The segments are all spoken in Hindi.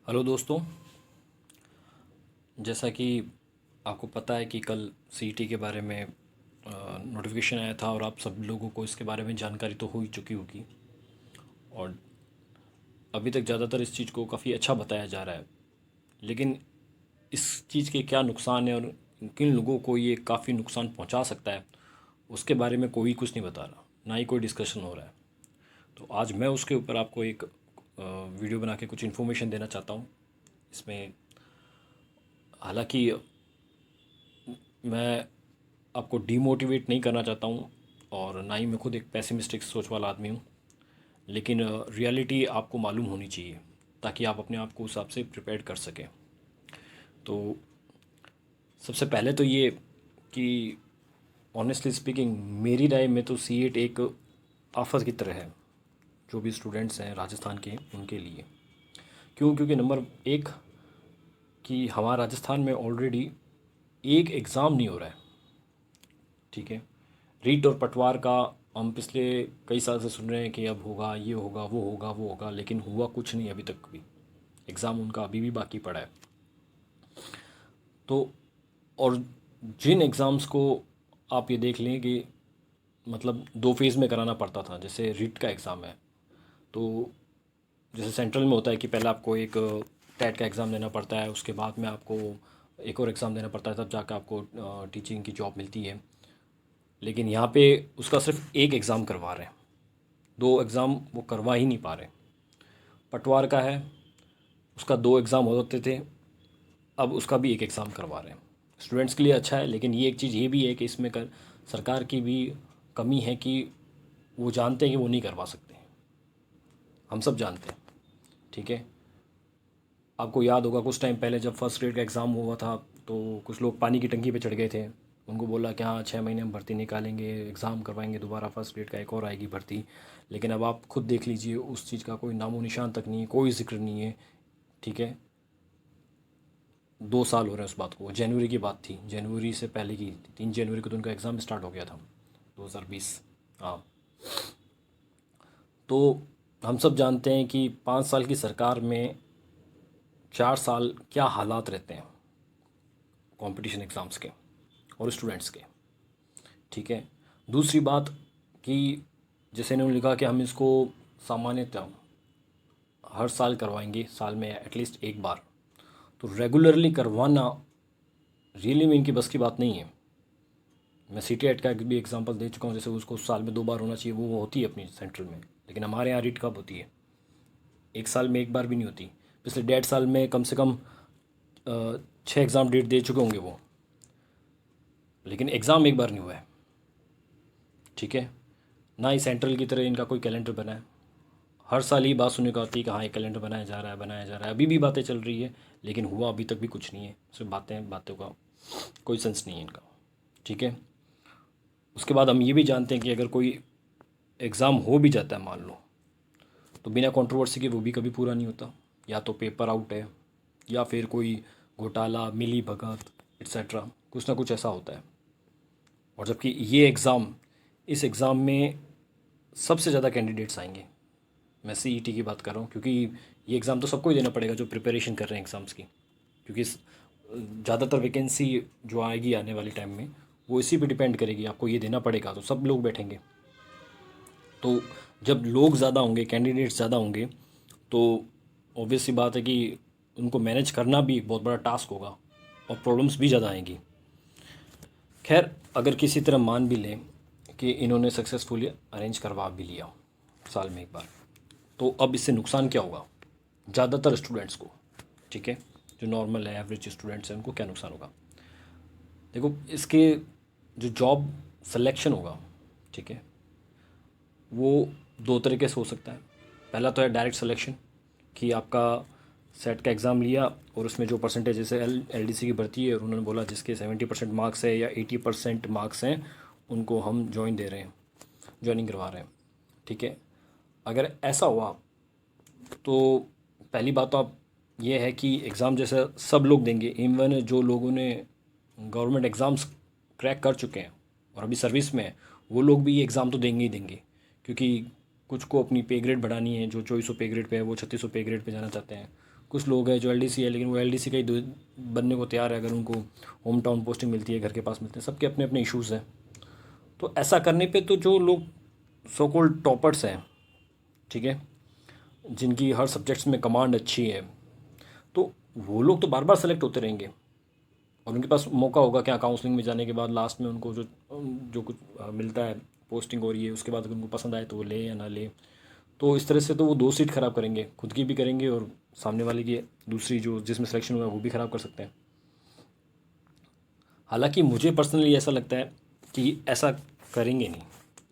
हेलो दोस्तों। जैसा कि आपको पता है कि कल सीईटी के बारे में नोटिफिकेशन आया था और आप सब लोगों को इसके बारे में जानकारी तो हो ही चुकी होगी। और अभी तक ज़्यादातर इस चीज़ को काफ़ी अच्छा बताया जा रहा है, लेकिन इस चीज़ के क्या नुकसान है और किन लोगों को ये काफ़ी नुकसान पहुंचा सकता है, उसके बारे में कोई कुछ नहीं बता रहा, ना ही कोई डिस्कशन हो रहा है। तो आज मैं उसके ऊपर आपको एक वीडियो बना के कुछ इन्फॉर्मेशन देना चाहता हूँ इसमें। हालांकि मैं आपको डीमोटिवेट नहीं करना चाहता हूँ और ना ही मैं खुद एक पैसिमिस्टिक सोच वाला आदमी हूँ, लेकिन रियलिटी आपको मालूम होनी चाहिए ताकि आप अपने आप को उस हिसाब से प्रिपेयर कर सकें। तो सबसे पहले तो ये कि ऑनेस्टली स्पीकिंग मेरी राय में तो सीएट एक आफत की तरह है जो भी स्टूडेंट्स हैं राजस्थान के उनके लिए। क्यों? क्योंकि नंबर एक कि हमारा राजस्थान में ऑलरेडी एक एग्ज़ाम नहीं हो रहा है। ठीक है, रीट और पटवार का हम पिछले कई साल से सुन रहे हैं कि अब होगा, ये होगा, वो होगा, वो होगा, लेकिन हुआ कुछ नहीं अभी तक भी। एग्ज़ाम उनका अभी भी बाकी पड़ा है। तो और जिन एग्ज़ाम्स को आप ये देख लें कि मतलब दो फेज़ में कराना पड़ता था, जैसे रीट का एग्ज़ाम है, तो जैसे सेंट्रल में होता है कि पहले आपको एक टेट का एग्ज़ाम देना पड़ता है, उसके बाद में आपको एक और एग्ज़ाम देना पड़ता है, तब जाकर आपको टीचिंग की जॉब मिलती है। लेकिन यहाँ पे उसका सिर्फ एक एग्ज़ाम करवा रहे हैं, दो एग्ज़ाम वो करवा ही नहीं पा रहे। पटवार का है, उसका दो एग्ज़ाम हो जाते थे, अब उसका भी एक एग्ज़ाम करवा रहे हैं। स्टूडेंट्स के लिए अच्छा है, लेकिन ये एक चीज़ ये भी है कि इसमें सरकार की भी कमी है कि वो जानते हैं कि वो नहीं करवा सकते। हम सब जानते हैं। ठीक है, आपको याद होगा कुछ टाइम पहले जब फर्स्ट ग्रेड का एग्ज़ाम हुआ था, तो कुछ लोग पानी की टंकी पे चढ़ गए थे। उनको बोला कि हाँ 6 महीने में भर्ती निकालेंगे, एग्ज़ाम करवाएंगे दोबारा, फर्स्ट ग्रेड का एक और आएगी भर्ती। लेकिन अब आप खुद देख लीजिए, उस चीज़ का कोई नामो निशान तक नहीं है, कोई जिक्र नहीं है। ठीक है, 2 साल हो रहे हैं उस बात को। जनवरी की बात थी, जनवरी से पहले की, 3 जनवरी को तो उनका एग्ज़ाम स्टार्ट हो गया था, 2020। हाँ, तो हम सब जानते हैं कि 5 साल की सरकार में 4 साल क्या हालात रहते हैं कंपटीशन एग्ज़ाम्स के और स्टूडेंट्स के। ठीक है, दूसरी बात कि जैसे इन्होंने लिखा कि हम इसको सामान्यतः हर साल करवाएंगे, साल में एटलीस्ट एक बार। तो रेगुलरली करवाना रियली में इनकी बस की बात नहीं है। मैं सी टी एट का भी एग्जांपल दे चुका हूँ, जैसे उसको साल में 2 बार होना चाहिए, वो होती है अपनी सेंट्रल में, लेकिन हमारे यहाँ रीट कब होती है? एक साल में एक बार भी नहीं होती। पिछले 1.5 साल में कम से कम 6 एग्ज़ाम डेट दे चुके होंगे वो, लेकिन एग्ज़ाम एक बार नहीं हुआ है। ठीक है, ना ही सेंट्रल की तरह इनका कोई कैलेंडर बना है। हर साल ही बात सुनने को आती है कि हाँ ये कैलेंडर बनाया जा रहा है, बनाया जा रहा है, अभी भी बातें चल रही है, लेकिन हुआ अभी तक भी कुछ नहीं है। सिर्फ बातें, बातों का कोई सेंस नहीं है इनका। ठीक है, उसके बाद हम ये भी जानते हैं कि अगर कोई एग्ज़ाम हो भी जाता है मान लो, तो बिना कंट्रोवर्सी के वो भी कभी पूरा नहीं होता। या तो पेपर आउट है, या फिर कोई घोटाला, मिली भगत, एट्सेट्रा, कुछ ना कुछ ऐसा होता है। और जबकि ये एग्ज़ाम, इस एग्ज़ाम में सबसे ज़्यादा कैंडिडेट्स आएंगे। मैं सीईटी की बात कर रहा हूँ, क्योंकि ये एग्ज़ाम तो सबको ही देना पड़ेगा जो प्रिपरेशन कर रहे हैं एग्ज़ाम्स की, क्योंकि ज़्यादातर वैकेंसी जो आएगी आने वाले टाइम में वो इसी पे डिपेंड करेगी। आपको ये देना पड़ेगा तो सब लोग बैठेंगे। तो जब लोग ज़्यादा होंगे, कैंडिडेट्स ज़्यादा होंगे, तो ऑब्वियस सी बात है कि उनको मैनेज करना भी एक बहुत बड़ा टास्क होगा और प्रॉब्लम्स भी ज़्यादा आएंगी। खैर, अगर किसी तरह मान भी लें कि इन्होंने सक्सेसफुली अरेंज करवा भी लिया साल में एक बार, तो अब इससे नुकसान क्या होगा ज़्यादातर स्टूडेंट्स को? ठीक है, जो नॉर्मल है, एवरेज स्टूडेंट्स हैं, उनको क्या नुकसान होगा? देखो, इसके जो जॉब सिलेक्शन होगा, ठीक है, वो दो तरीके से हो सकता है। पहला तो है डायरेक्ट सिलेक्शन, कि आपका सेट का एग्ज़ाम लिया और उसमें जो परसेंटेज, जैसे एल डी सी की भर्ती है और उन्होंने बोला जिसके 70% मार्क्स है या 80% मार्क्स हैं उनको हम ज्वाइन दे रहे हैं, ज्वाइनिंग करवा रहे हैं। ठीक है, अगर ऐसा हुआ तो पहली बात तो आप ये है कि एग्ज़ाम जैसे सब लोग देंगे, इवन जो लोगों ने गवर्नमेंट एग्ज़ाम्स क्रैक कर चुके हैं और अभी सर्विस में हैं, वो लोग भी ये एग्ज़ाम तो देंगे ही देंगे। क्योंकि कुछ को अपनी पे ग्रेड बढ़ानी है, जो 2400 पे ग्रेड पे है वो 3600 पे ग्रेड पे जाना चाहते हैं, कुछ लोग हैं जो एलडीसी है लेकिन वो एलडीसी का ही बनने को तैयार है अगर उनको होम टाउन पोस्टिंग मिलती है, घर के पास मिलते हैं। सबके अपने अपने इश्यूज़ हैं। तो ऐसा करने पे तो जो लोग सो कॉल्ड टॉपर्स हैं, ठीक है, जिनकी हर सब्जेक्ट्स में कमांड अच्छी है, तो वो लोग तो बार बार सेलेक्ट होते रहेंगे और उनके पास मौका होगा क्या काउंसलिंग में जाने के बाद लास्ट में उनको जो जो कुछ मिलता है, पोस्टिंग हो रही है, उसके बाद अगर उनको पसंद आए तो वो ले या ना ले। तो इस तरह से तो वो दो सीट ख़राब करेंगे, खुद की भी करेंगे और सामने वाले की दूसरी जो जिसमें सिलेक्शन हुआ है वो भी ख़राब कर सकते हैं। हालांकि मुझे पर्सनली ऐसा लगता है कि ऐसा करेंगे नहीं।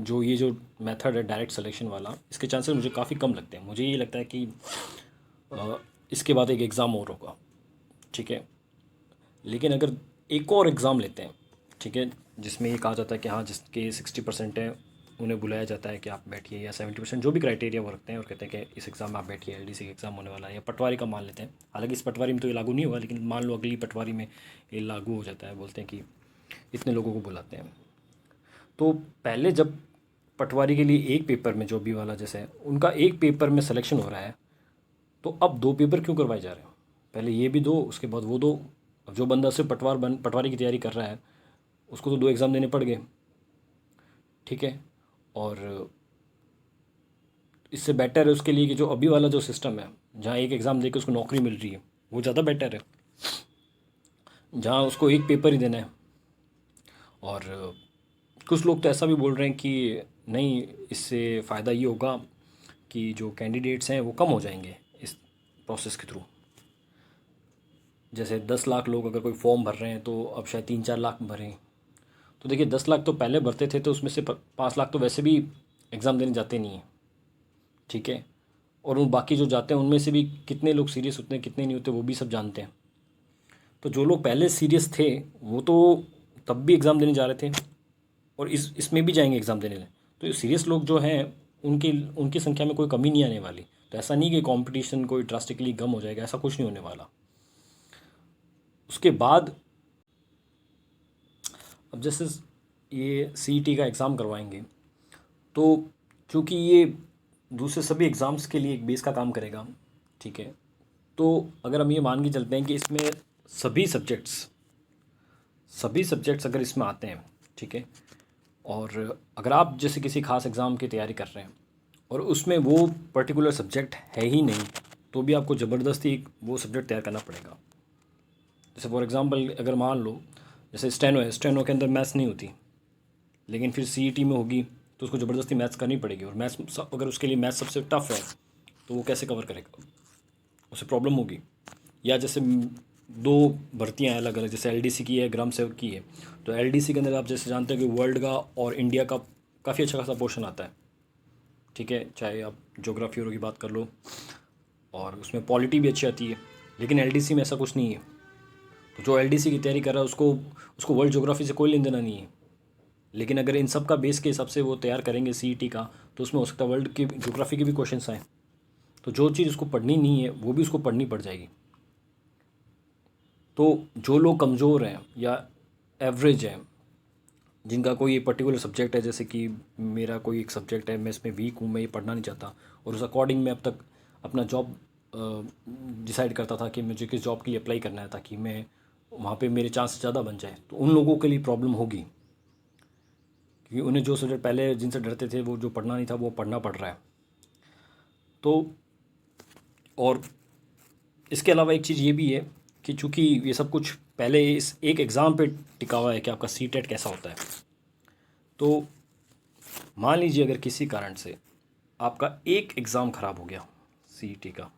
जो ये जो मेथड है डायरेक्ट सिलेक्शन वाला, इसके चांसेस मुझे काफ़ी कम लगते हैं। मुझे ये लगता है कि इसके बाद एक एग्ज़ाम और होगा, ठीक है। लेकिन अगर एक और एग्ज़ाम लेते हैं, ठीक है, जिसमें ये कहा जाता है कि हाँ जिसके 60% है उन्हें बुलाया जाता है कि आप बैठिए, या 70% जो भी क्राइटेरिया वो रखते हैं और कहते हैं कि इस एग्ज़ाम में आप बैठिए, एलडीसी का एग्ज़ाम होने वाला है, या पटवारी का मान लेते हैं। हालांकि इस पटवारी में तो ये लागू नहीं होगा, लेकिन मान लो अगली पटवारी में ये लागू हो जाता है। बोलते हैं कि इतने लोगों को बुलाते हैं। तो पहले जब पटवारी के लिए एक पेपर में, जो भी वाला जैसे है, उनका एक पेपर में सिलेक्शन हो रहा है, तो अब दो पेपर क्यों करवाए जा रहे हैं? पहले ये भी दो, उसके बाद वो दो। अब जो बंदा सिर्फ पटवारी की तैयारी कर रहा है, उसको तो दो एग्ज़ाम देने पड़ गए, ठीक है। और इससे बेटर है उसके लिए कि जो अभी वाला जो सिस्टम है, जहाँ एक एग्ज़ाम देकर उसको नौकरी मिल रही है, वो ज़्यादा बेटर है, जहाँ उसको एक पेपर ही देना है। और कुछ लोग तो ऐसा भी बोल रहे हैं कि नहीं, इससे फ़ायदा ये होगा कि जो कैंडिडेट्स हैं वो कम हो जाएंगे इस प्रोसेस के थ्रू। जैसे 10 लाख लोग अगर कोई फॉर्म भर रहे हैं तो अब शायद 3-4 लाख भरें। तो देखिए 10 लाख तो पहले भरते थे, तो उसमें से 5 लाख तो वैसे भी एग्ज़ाम देने जाते नहीं हैं, ठीक है। और उन बाकी जो जाते हैं उनमें से भी कितने लोग सीरियस होते हैं कितने नहीं होते वो भी सब जानते हैं। तो जो लोग पहले सीरियस थे वो तो तब भी एग्ज़ाम देने जा रहे थे और इसमें भी जाएंगे एग्ज़ाम देने। तो सीरियस लोग जो हैं उनकी उनकी संख्या में कोई कमी नहीं आने वाली। तो ऐसा नहीं कि कंपटीशन कोई ड्रास्टिकली कम हो जाएगा, ऐसा कुछ नहीं होने वाला। उसके बाद अब जैसे ये सीईटी का एग्ज़ाम करवाएंगे, तो चूँकि ये दूसरे सभी एग्ज़ाम्स के लिए एक बेस का काम करेगा, ठीक है। तो अगर हम ये मान के चलते हैं कि इसमें सभी सब्जेक्ट्स अगर इसमें आते हैं, ठीक है, और अगर आप जैसे किसी खास एग्ज़ाम की तैयारी कर रहे हैं और उसमें वो पर्टिकुलर सब्जेक्ट है ही नहीं, तो भी आपको ज़बरदस्ती वो सब्जेक्ट तैयार करना पड़ेगा। जैसे फॉर एग्ज़ाम्पल अगर मान लो जैसे स्टेनो है, स्टेनो के अंदर मैथ्स नहीं होती, लेकिन फिर सीईटी में होगी, तो उसको ज़बरदस्ती मैथ्स करनी पड़ेगी। और मैथ्स अगर उसके लिए मैथ्स सबसे टफ है तो वो कैसे कवर करेगा, उसे प्रॉब्लम होगी। या जैसे दो भर्तियां हैं अलग अलग, जैसे एलडीसी की है, ग्राम सेवक की है। तो एलडीसी के अंदर आप जैसे जानते हैं कि वर्ल्ड का और इंडिया का काफ़ी अच्छा खासा पोर्शन आता है, ठीक है। चाहे आप ज्योग्राफी की बात कर लो, और उसमें पॉलिटी भी अच्छी आती है। लेकिन एलडीसी में ऐसा कुछ नहीं है। तो जो एलडीसी की तैयारी कर रहा है उसको उसको वर्ल्ड ज्योग्राफी से कोई लेन देना नहीं है। लेकिन अगर इन सब का बेस के हिसाब से वो तैयार करेंगे सीईटी का, तो उसमें हो सकता है वर्ल्ड की ज्योग्राफी के भी क्वेश्चंस आएँ। तो जो चीज़ उसको पढ़नी नहीं है वो भी उसको पढ़नी पड़ जाएगी। तो जो लोग कमज़ोर हैं या एवरेज हैं, जिनका कोई एक पर्टिकुलर सब्जेक्ट है, जैसे कि मेरा कोई एक सब्जेक्ट है, मैं इसमें वीक हूँ, मैं ये पढ़ना नहीं चाहता, और उस अकॉर्डिंग मैं अब तक अपना जॉब डिसाइड करता था कि मुझे किस जॉब के लिए अप्लाई करना है ताकि मैं वहाँ पे मेरे चांस ज़्यादा बन जाए, तो उन लोगों के लिए प्रॉब्लम होगी। क्योंकि उन्हें जो सब्जेक्ट पहले जिनसे डरते थे, वो जो पढ़ना नहीं था वो पढ़ना पड़ रहा है। तो और इसके अलावा एक चीज़ ये भी है कि चूँकि ये सब कुछ पहले इस एक एग्ज़ाम पे टिका हुआ है कि आपका सीटेट कैसा होता है। तो मान लीजिए अगर किसी कारण से आपका एक एग्ज़ाम ख़राब हो गया सीईटी का,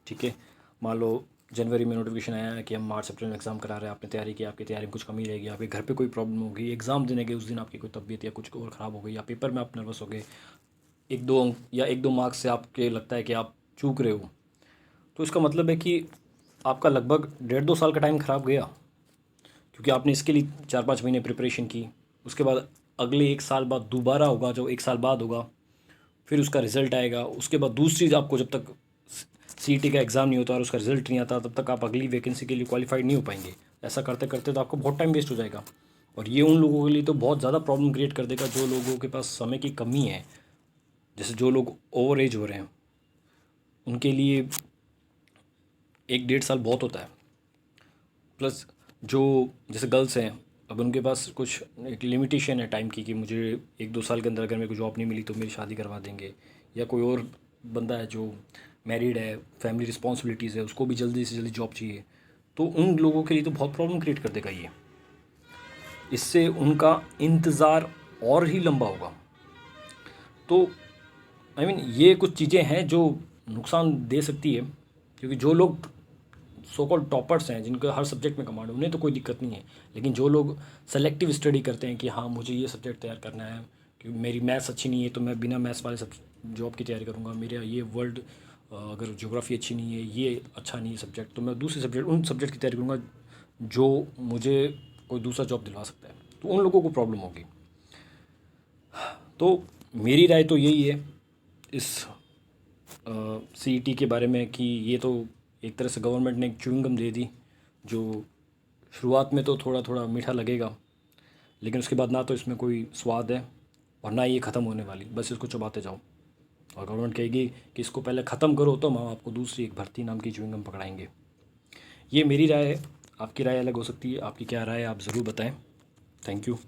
ठीक है। मान लो जनवरी में नोटिफिकेशन आया है कि हम मार्च अप्रैल में एग्ज़ाम करा रहे हैं, आपने तैयारी की, आपकी तैयारी में कुछ कमी रहेगी, आपके घर पे कोई प्रॉब्लम होगी, एग्ज़ाम देने गए उस दिन आपकी कोई तबीयत या कुछ और ख़राब हो गई, या पेपर में आप नर्वस हो गए, एक दो अंक या एक दो मार्क्स से आपके लगता है कि आप चूक रहे हो, तो इसका मतलब है कि आपका लगभग 1.5-2 साल का टाइम ख़राब गया। क्योंकि आपने इसके लिए 4-5 महीने प्रिपरेशन की, उसके बाद अगले 1 साल बाद दोबारा होगा, जो 1 साल बाद होगा, फिर उसका रिज़ल्ट आएगा। उसके बाद दूसरी आपको जब तक सीईटी का एग्ज़ाम नहीं होता और उसका रिज़ल्ट नहीं आता, तब तक आप अगली वैकेंसी के लिए क्वालिफाइड नहीं हो पाएंगे। ऐसा करते करते तो आपको बहुत टाइम वेस्ट हो जाएगा। और ये उन लोगों के लिए तो बहुत ज़्यादा प्रॉब्लम क्रिएट कर देगा जो लोगों के पास समय की कमी है। जैसे जो लोग ओवर एज हो रहे हैं, उनके लिए एक 1.5 साल बहुत होता है। प्लस जो जैसे गर्ल्स हैं, अब उनके पास कुछ एक लिमिटेशन है टाइम की कि मुझे 1-2 साल के अंदर अगर मेरे को जॉब नहीं मिली तो मेरी शादी करवा देंगे, या कोई और बंदा है जो मैरिड है, फैमिली रिस्पॉन्सिबिलिटीज़ है, उसको भी जल्दी से जल्दी जॉब चाहिए, तो उन लोगों के लिए तो बहुत प्रॉब्लम क्रिएट कर देगा ये। इससे उनका इंतज़ार और ही लंबा होगा। तो ये कुछ चीज़ें हैं जो नुकसान दे सकती है, क्योंकि जो लोग सो कॉल्ड टॉपर्स हैं, जिनके हर सब्जेक्ट में कमांड है, उन्हें तो कोई दिक्कत नहीं है। लेकिन जो लोग सेलेक्टिव स्टडी करते हैं कि हाँ मुझे ये सब्जेक्ट तैयार करना है, कि मेरी मैथ्स अच्छी नहीं है तो मैं बिना मैथ्स वाले सब जॉब की तैयारी करूँगा, मेरा ये वर्ल्ड अगर ज्योग्राफी अच्छी नहीं है, ये अच्छा नहीं है सब्जेक्ट, तो मैं दूसरे सब्जेक्ट उन सब्जेक्ट की तैयारी करूँगा जो मुझे कोई दूसरा जॉब दिलवा सकता है, तो उन लोगों को प्रॉब्लम होगी। तो मेरी राय तो यही है इस सीईटी के बारे में कि ये तो एक तरह से गवर्नमेंट ने एक च्युइंग गम दे दी, जो शुरुआत में तो थोड़ा थोड़ा मीठा लगेगा, लेकिन उसके बाद ना तो इसमें कोई स्वाद है और ना ये ख़त्म होने वाली, बस इसको चबाते जाओ। और गवर्नमेंट कहेगी कि इसको पहले ख़त्म करो तो हम आपको दूसरी एक भर्ती नाम की च्युइंग गम पकड़ाएंगे। ये मेरी राय है, आपकी राय अलग हो सकती है। आपकी क्या राय है आप ज़रूर बताएं। Thank you.